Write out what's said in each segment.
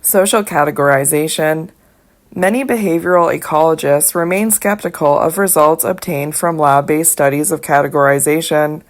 Social categorization. Many behavioral ecologists remain skeptical of results obtained from lab-based studies of categorization.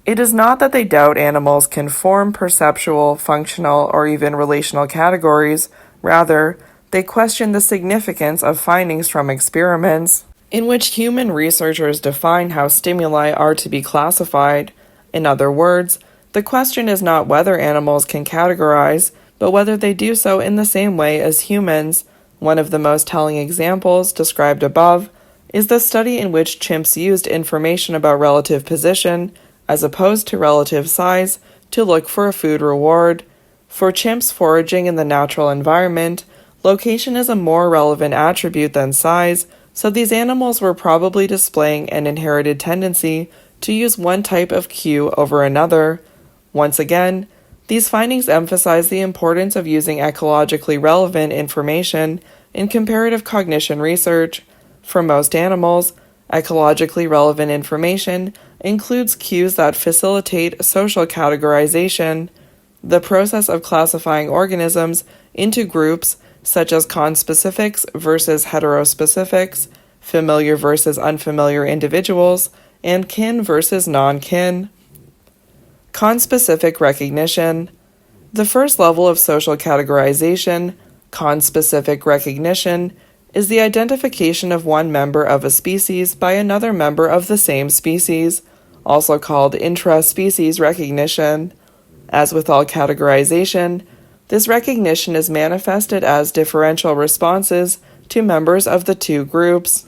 It is not that they doubt animals can form perceptual, functional, or even relational categories. Rather, they question the significance of findings from experiments, in which human researchers define how stimuli are to be classified. In other words, the question is not whether animals can categorize, but whether they do so in the same way as humans. One of the most telling examples, described above, is the study in which chimps used information about relative position, as opposed to relative size, to look for a food reward. For chimps foraging in the natural environment, location is a more relevant attribute than size, so these animals were probably displaying an inherited tendency to use one type of cue over another. Once again, these findings emphasize the importance of using ecologically relevant information in comparative cognition research. For most animals, ecologically relevant information includes cues that facilitate social categorization, the process of classifying organisms into groups such as conspecifics versus heterospecifics, familiar versus unfamiliar individuals, and kin versus non-kin. Conspecific recognition. The first level of social categorization, conspecific recognition, is the identification of one member of a species by another member of the same species, also called intra-species recognition. As with all categorization, this recognition is manifested as differential responses to members of the two groups.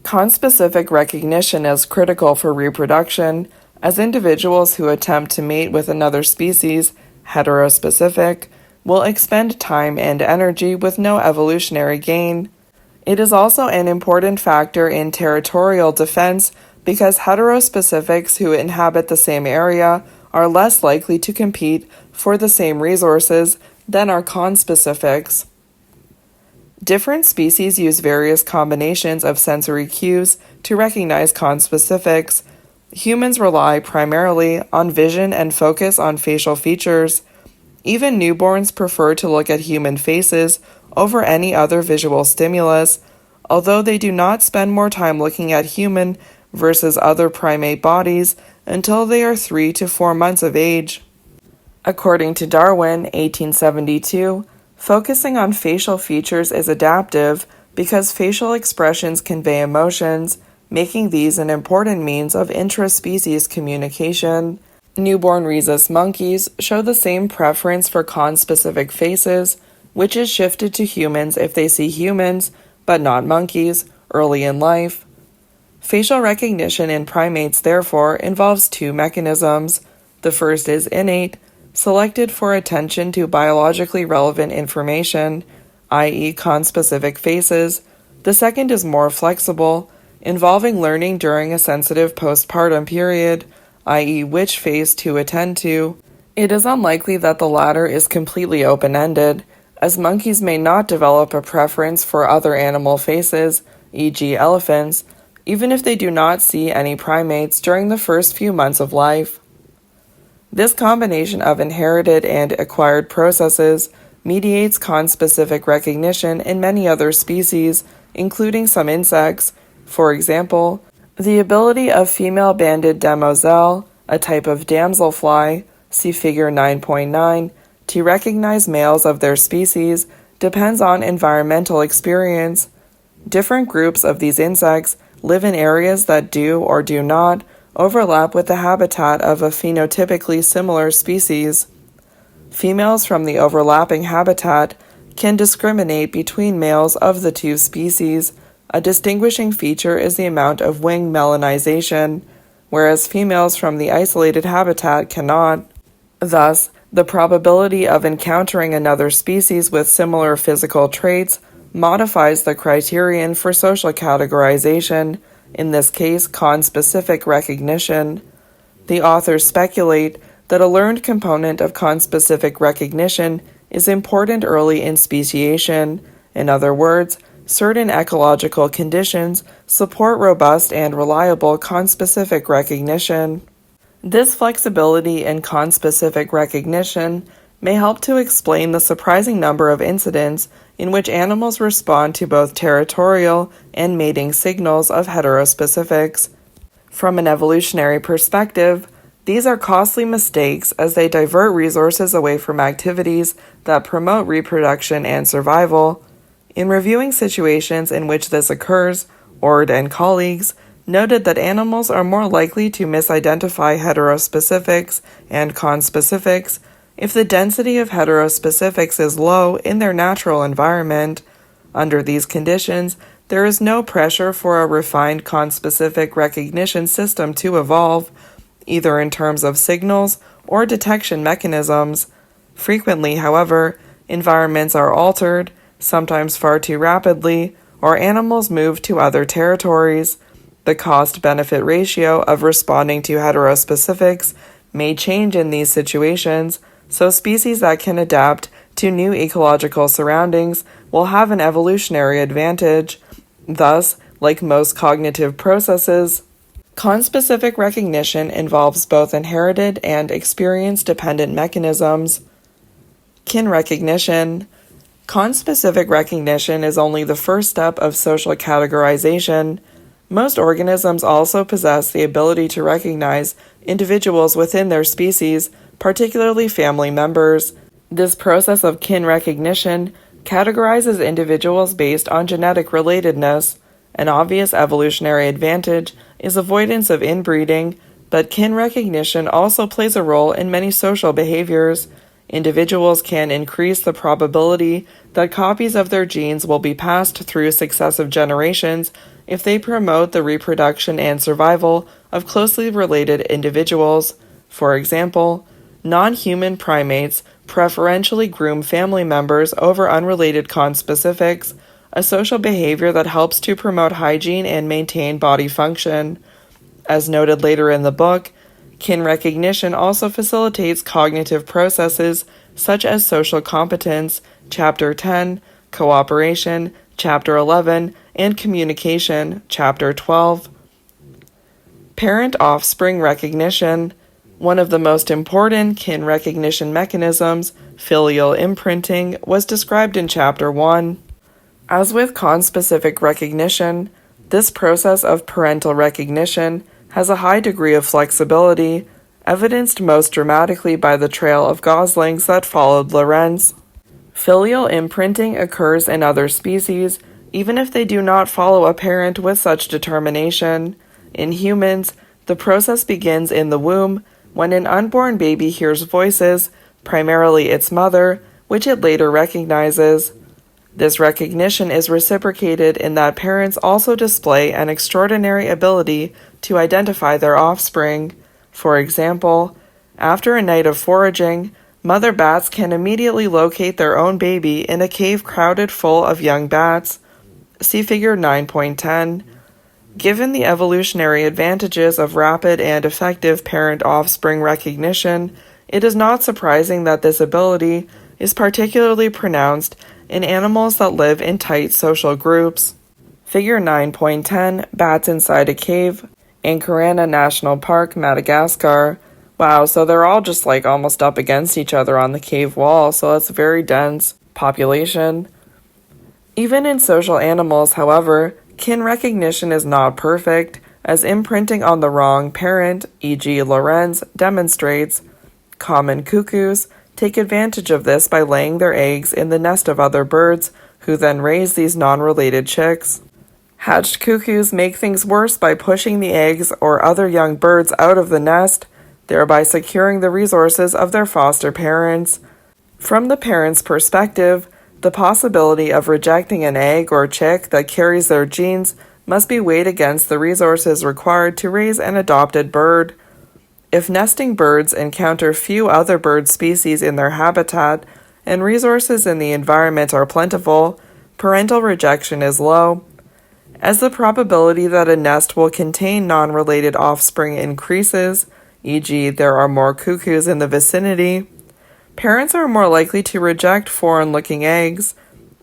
Conspecific recognition is critical for reproduction, as individuals who attempt to mate with another species, heterospecific, will expend time and energy with no evolutionary gain. It is also an important factor in territorial defense because heterospecifics who inhabit the same area are less likely to compete for the same resources than are conspecifics. Different species use various combinations of sensory cues to recognize conspecifics. Humans rely primarily on vision and focus on facial features. Even newborns prefer to look at human faces over any other visual stimulus, although they do not spend more time looking at human versus other primate bodies until they are 3 to 4 months of age. According to Darwin, 1872, focusing on facial features is adaptive because facial expressions convey emotions, making these an important means of intra-species communication. Newborn rhesus monkeys show the same preference for conspecific faces, which is shifted to humans if they see humans, but not monkeys, early in life. Facial recognition in primates, therefore, involves two mechanisms. The first is innate, selected for attention to biologically relevant information, i.e. conspecific faces. The second is more flexible, involving learning during a sensitive postpartum period, i.e. which face to attend to. It is unlikely that the latter is completely open-ended, as monkeys may not develop a preference for other animal faces, e.g. elephants, even if they do not see any primates during the first few months of life. This combination of inherited and acquired processes mediates conspecific recognition in many other species, including some insects. For example, the ability of female banded demoiselle, a type of damselfly, see figure 9.9, to recognize males of their species depends on environmental experience. Different groups of these insects live in areas that do or do not overlap with the habitat of a phenotypically similar species. Females from the overlapping habitat can discriminate between males of the two species. A distinguishing feature is the amount of wing melanization, whereas females from the isolated habitat cannot. Thus, the probability of encountering another species with similar physical traits modifies the criterion for social categorization, in this case conspecific recognition. The authors speculate that a learned component of conspecific recognition is important early in speciation. In other words, certain ecological conditions support robust and reliable conspecific recognition. This flexibility in conspecific recognition may help to explain the surprising number of incidents in which animals respond to both territorial and mating signals of heterospecifics. From an evolutionary perspective, these are costly mistakes as they divert resources away from activities that promote reproduction and survival. In reviewing situations in which this occurs, Ord and colleagues noted that animals are more likely to misidentify heterospecifics and conspecifics if the density of heterospecifics is low in their natural environment. Under these conditions, there is no pressure for a refined conspecific recognition system to evolve, either in terms of signals or detection mechanisms. Frequently, however, environments are altered, sometimes far too rapidly, or animals move to other territories. The cost-benefit ratio of responding to heterospecifics may change in these situations, so species that can adapt to new ecological surroundings will have an evolutionary advantage. Thus, like most cognitive processes, conspecific recognition involves both inherited and experience-dependent mechanisms. Kin recognition. Conspecific recognition is only the first step of social categorization. Most organisms also possess the ability to recognize individuals within their species, particularly family members. This process of kin recognition categorizes individuals based on genetic relatedness. An obvious evolutionary advantage is avoidance of inbreeding, but kin recognition also plays a role in many social behaviors. Individuals can increase the probability that copies of their genes will be passed through successive generations if they promote the reproduction and survival of closely related individuals. For example, non-human primates preferentially groom family members over unrelated conspecifics, a social behavior that helps to promote hygiene and maintain body function. As noted later in the book, kin recognition also facilitates cognitive processes such as social competence, Chapter 10, cooperation, Chapter 11, and communication, Chapter 12. Parent-offspring recognition. One of the most important kin recognition mechanisms, filial imprinting, was described in Chapter 1. As with conspecific recognition, this process of parental recognition has a high degree of flexibility, evidenced most dramatically by the trail of goslings that followed Lorenz. Filial imprinting occurs in other species, even if they do not follow a parent with such determination. In humans, the process begins in the womb, when an unborn baby hears voices, primarily its mother, which it later recognizes. This recognition is reciprocated in that parents also display an extraordinary ability to identify their offspring. For example, after a night of foraging, mother bats can immediately locate their own baby in a cave crowded full of young bats. See Figure 9.10. Given the evolutionary advantages of rapid and effective parent-offspring recognition, it is not surprising that this ability is particularly pronounced in animals that live in tight social groups. Figure 9.10, bats inside a cave, Ankarana National Park, Madagascar. Wow, so they're all just like almost up against each other on the cave wall, so that's a very dense population. Even in social animals, however, kin recognition is not perfect, as imprinting on the wrong parent, e.g. Lorenz, demonstrates. Common cuckoos take advantage of this by laying their eggs in the nest of other birds, who then raise these non-related chicks. Hatched cuckoos make things worse by pushing the eggs or other young birds out of the nest, thereby securing the resources of their foster parents. From the parent's perspective, the possibility of rejecting an egg or chick that carries their genes must be weighed against the resources required to raise an adopted bird. If nesting birds encounter few other bird species in their habitat and resources in the environment are plentiful, parental rejection is low. As the probability that a nest will contain non-related offspring increases, e.g. there are more cuckoos in the vicinity, parents are more likely to reject foreign-looking eggs.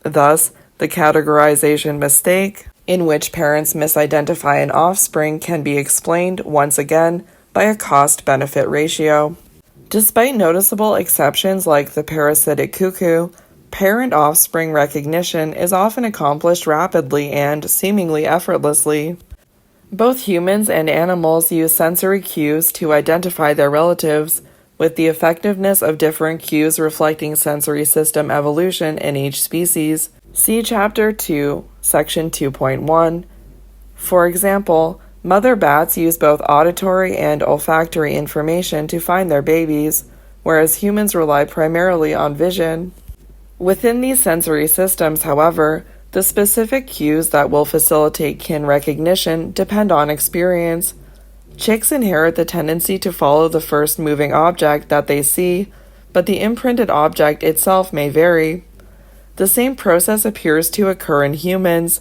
Thus, the categorization mistake, in which parents misidentify an offspring, can be explained, once again, by a cost-benefit ratio. Despite noticeable exceptions like the parasitic cuckoo, parent-offspring recognition is often accomplished rapidly and seemingly effortlessly. Both humans and animals use sensory cues to identify their relatives, with the effectiveness of different cues reflecting sensory system evolution in each species. See Chapter 2, Section 2.1. For example, mother bats use both auditory and olfactory information to find their babies, whereas humans rely primarily on vision. Within these sensory systems, however, the specific cues that will facilitate kin recognition depend on experience. Chicks inherit the tendency to follow the first moving object that they see, but the imprinted object itself may vary. The same process appears to occur in humans.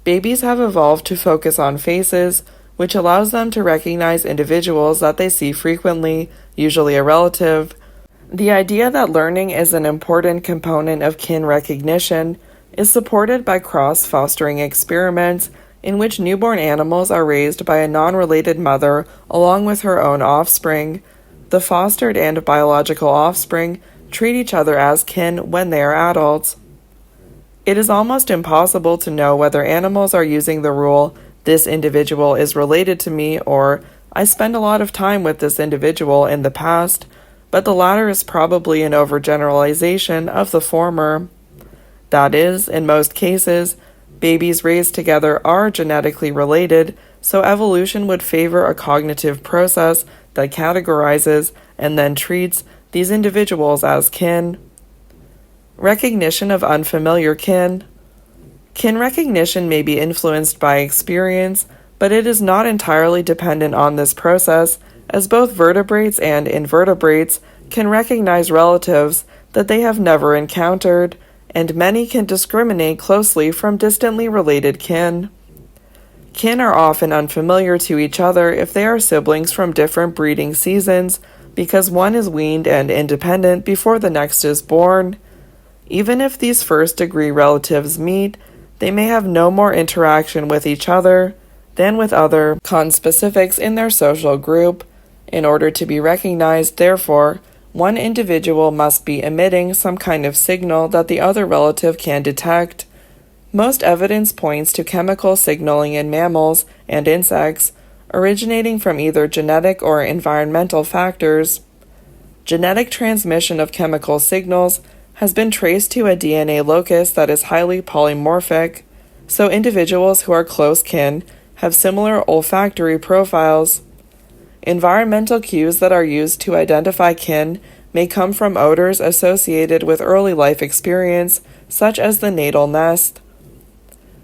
Babies have evolved to focus on faces, which allows them to recognize individuals that they see frequently, usually a relative. The idea that learning is an important component of kin recognition is supported by cross-fostering experiments in which newborn animals are raised by a non-related mother along with her own offspring. The fostered and biological offspring treat each other as kin when they are adults. It is almost impossible to know whether animals are using the rule, "This individual is related to me," or "I spend a lot of time with this individual in the past," but the latter is probably an overgeneralization of the former. That is, in most cases, babies raised together are genetically related, so evolution would favor a cognitive process that categorizes and then treats these individuals as kin. Recognition of unfamiliar kin. Kin recognition may be influenced by experience, but it is not entirely dependent on this process, as both vertebrates and invertebrates can recognize relatives that they have never encountered, and many can discriminate closely from distantly related kin. Kin are often unfamiliar to each other if they are siblings from different breeding seasons, because one is weaned and independent before the next is born. Even if these first-degree relatives meet, they may have no more interaction with each other than with other conspecifics in their social group. In order to be recognized, therefore, one individual must be emitting some kind of signal that the other relative can detect. Most evidence points to chemical signaling in mammals and insects, originating from either genetic or environmental factors. Genetic transmission of chemical signals has been traced to a DNA locus that is highly polymorphic, so individuals who are close kin have similar olfactory profiles. Environmental cues that are used to identify kin may come from odors associated with early life experience, such as the natal nest.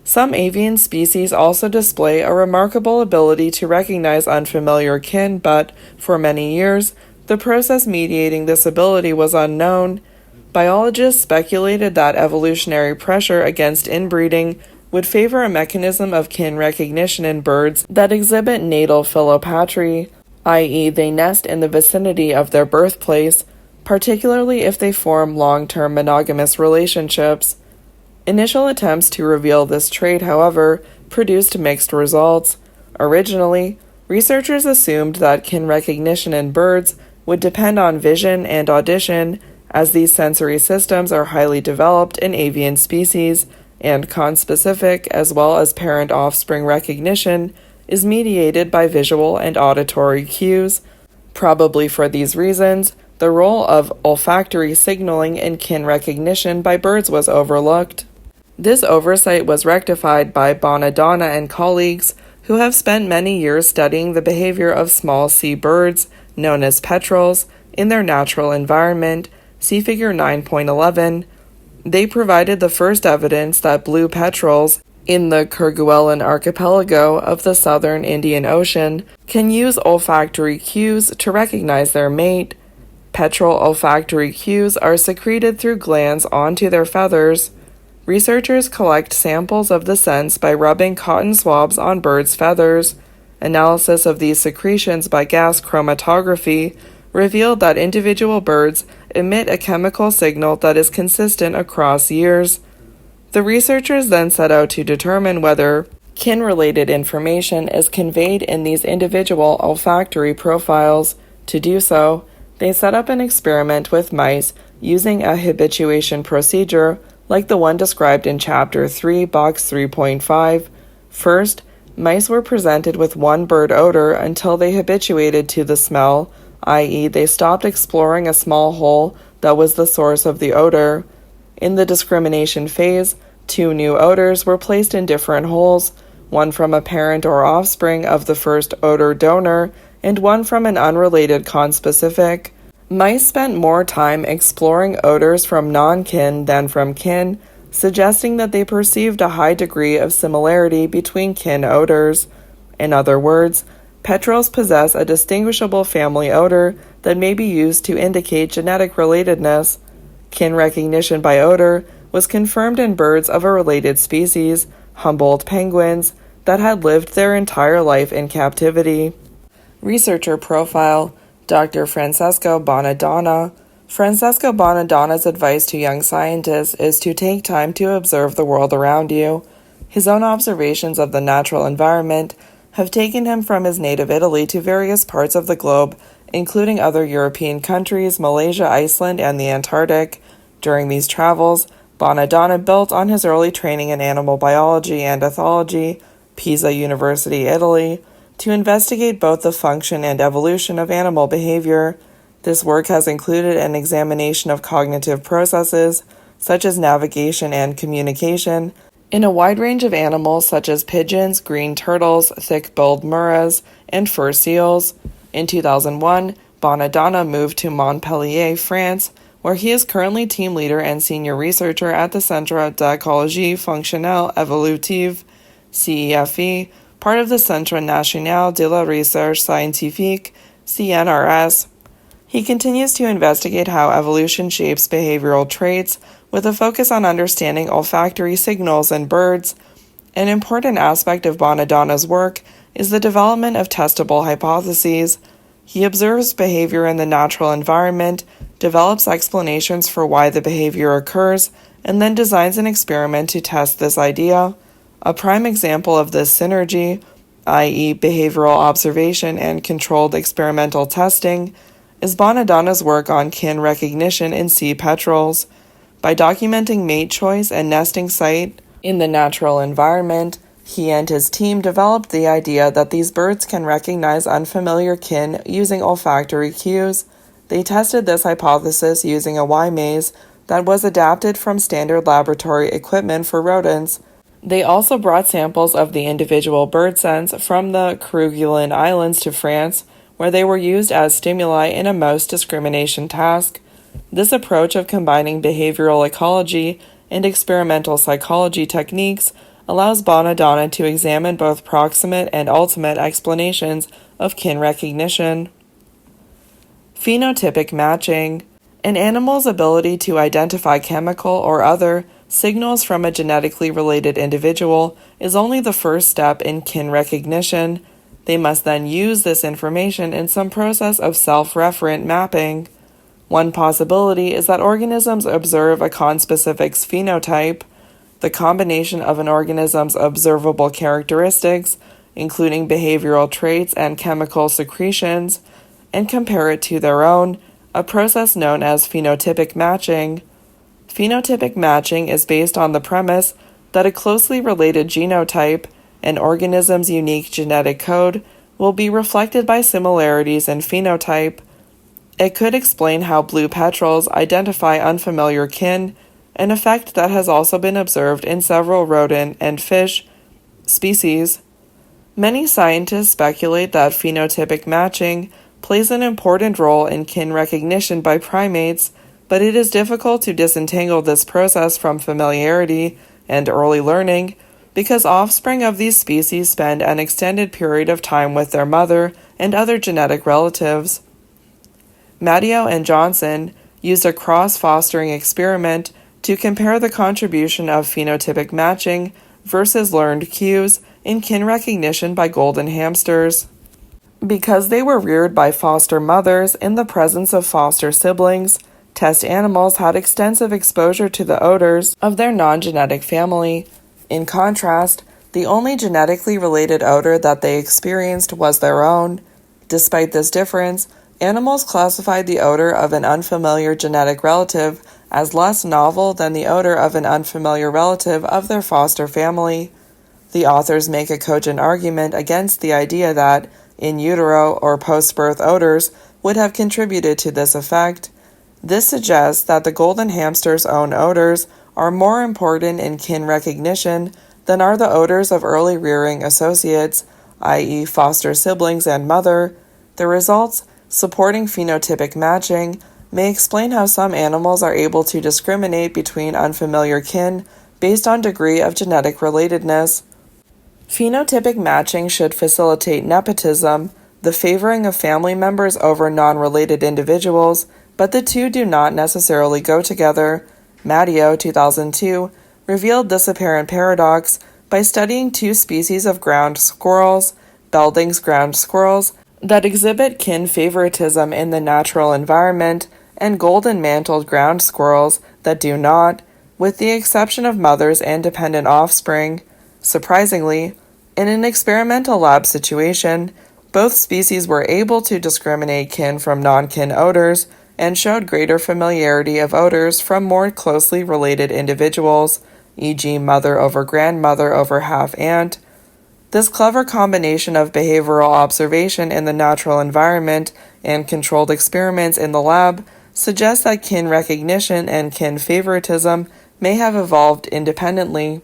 Some avian species also display a remarkable ability to recognize unfamiliar kin, but, for many years, the process mediating this ability was unknown. Biologists speculated that evolutionary pressure against inbreeding would favor a mechanism of kin recognition in birds that exhibit natal philopatry, i.e., they nest in the vicinity of their birthplace, particularly if they form long-term monogamous relationships. Initial attempts to reveal this trait, however, produced mixed results. Originally, researchers assumed that kin recognition in birds would depend on vision and audition, as these sensory systems are highly developed in avian species, and conspecific as well as parent-offspring recognition is mediated by visual and auditory cues. Probably for these reasons, the role of olfactory signaling in kin recognition by birds was overlooked. This oversight was rectified by Bonadonna and colleagues, who have spent many years studying the behavior of small sea birds, known as petrels, in their natural environment. See Figure 9.11. They provided the first evidence that blue petrels in the Kerguelen archipelago of the southern Indian Ocean can use olfactory cues to recognize their mate. Petrel olfactory cues are secreted through glands onto their feathers. Researchers collect samples of the scents by rubbing cotton swabs on birds' feathers. Analysis of these secretions by gas chromatography revealed that individual birds emit a chemical signal that is consistent across years. The researchers then set out to determine whether kin-related information is conveyed in these individual olfactory profiles. To do so, They set up an experiment with mice using a habituation procedure like the one described in Chapter 3, Box 3.5. First, mice were presented with one bird odor until they habituated to the smell, i.e., they stopped exploring a small hole that was the source of the odor. In the discrimination phase, 2 new odors were placed in different holes, one from a parent or offspring of the first odor donor, and one from an unrelated conspecific. Mice spent more time exploring odors from non-kin than from kin, suggesting that they perceived a high degree of similarity between kin odors. In other words, petrels possess a distinguishable family odor that may be used to indicate genetic relatedness. Kin recognition by odor was confirmed in birds of a related species, Humboldt penguins, that had lived their entire life in captivity. Researcher profile: Dr. Francesco Bonadonna. Francesco Bonadonna's advice to young scientists is to take time to observe the world around you. His own observations of the natural environment have taken him from his native Italy to various parts of the globe, including other European countries, Malaysia, Iceland, and the Antarctic. During these travels, Bonadonna built on his early training in animal biology and ethology, Pisa University, Italy, to investigate both the function and evolution of animal behavior. This work has included an examination of cognitive processes, such as navigation and communication, in a wide range of animals such as pigeons, green turtles, thick-billed murres, and fur seals. In 2001, Bonadonna moved to Montpellier, France, where he is currently team leader and senior researcher at the Centre d'écologie fonctionnelle évolutive, CEFE, part of the Centre National de la Recherche Scientifique, CNRS. He continues to investigate how evolution shapes behavioral traits, with a focus on understanding olfactory signals in birds. An important aspect of Bonadonna's work is the development of testable hypotheses. He observes behavior in the natural environment, develops explanations for why the behavior occurs, and then designs an experiment to test this idea. A prime example of this synergy, i.e., behavioral observation and controlled experimental testing, is Bonadonna's work on kin recognition in sea petrels. By documenting mate choice and nesting site in the natural environment, he and his team developed the idea that these birds can recognize unfamiliar kin using olfactory cues. They tested this hypothesis using a Y maze that was adapted from standard laboratory equipment for rodents. They also brought samples of the individual bird scents from the Kerguelen Islands to France, where they were used as stimuli in a mouse discrimination task. This approach of combining behavioral ecology and experimental psychology techniques allows Bonadonna to examine both proximate and ultimate explanations of kin recognition. Phenotypic matching. An animal's ability to identify chemical or other signals from a genetically related individual is only the first step in kin recognition. They must then use this information in some process of self-referent mapping. One possibility is that organisms observe a conspecific's phenotype, the combination of an organism's observable characteristics, including behavioral traits and chemical secretions, and compare it to their own, a process known as phenotypic matching. Phenotypic matching is based on the premise that a closely related genotype, an organism's unique genetic code, will be reflected by similarities in phenotype. It could explain how blue petrels identify unfamiliar kin, an effect that has also been observed in several rodent and fish species. Many scientists speculate that phenotypic matching plays an important role in kin recognition by primates, but it is difficult to disentangle this process from familiarity and early learning because offspring of these species spend an extended period of time with their mother and other genetic relatives. Matteo and Johnson used a cross-fostering experiment to compare the contribution of phenotypic matching versus learned cues in kin recognition by golden hamsters. Because they were reared by foster mothers in the presence of foster siblings, test animals had extensive exposure to the odors of their non-genetic family. In contrast, the only genetically related odor that they experienced was their own. Despite this difference, Animals classified the odor of an unfamiliar genetic relative as less novel than the odor of an unfamiliar relative of their foster family. The authors make a cogent argument against the idea that in utero or post-birth odors would have contributed to this effect. This suggests that the golden hamster's own odors are more important in kin recognition than are the odors of early rearing associates, i.e., foster siblings and mother. The results, supporting phenotypic matching, may explain how some animals are able to discriminate between unfamiliar kin based on degree of genetic relatedness. Phenotypic matching should facilitate nepotism, the favoring of family members over non-related individuals, but the two do not necessarily go together. Matteo, 2002, revealed this apparent paradox by studying two species of ground squirrels, Belding's ground squirrels, that exhibit kin favoritism in the natural environment, and golden-mantled ground squirrels that do not, with the exception of mothers and dependent offspring. Surprisingly, in an experimental lab situation, both species were able to discriminate kin from non-kin odors and showed greater familiarity of odors from more closely related individuals, e.g. mother over grandmother over half-aunt. This clever combination of behavioral observation in the natural environment and controlled experiments in the lab suggests that kin recognition and kin favoritism may have evolved independently.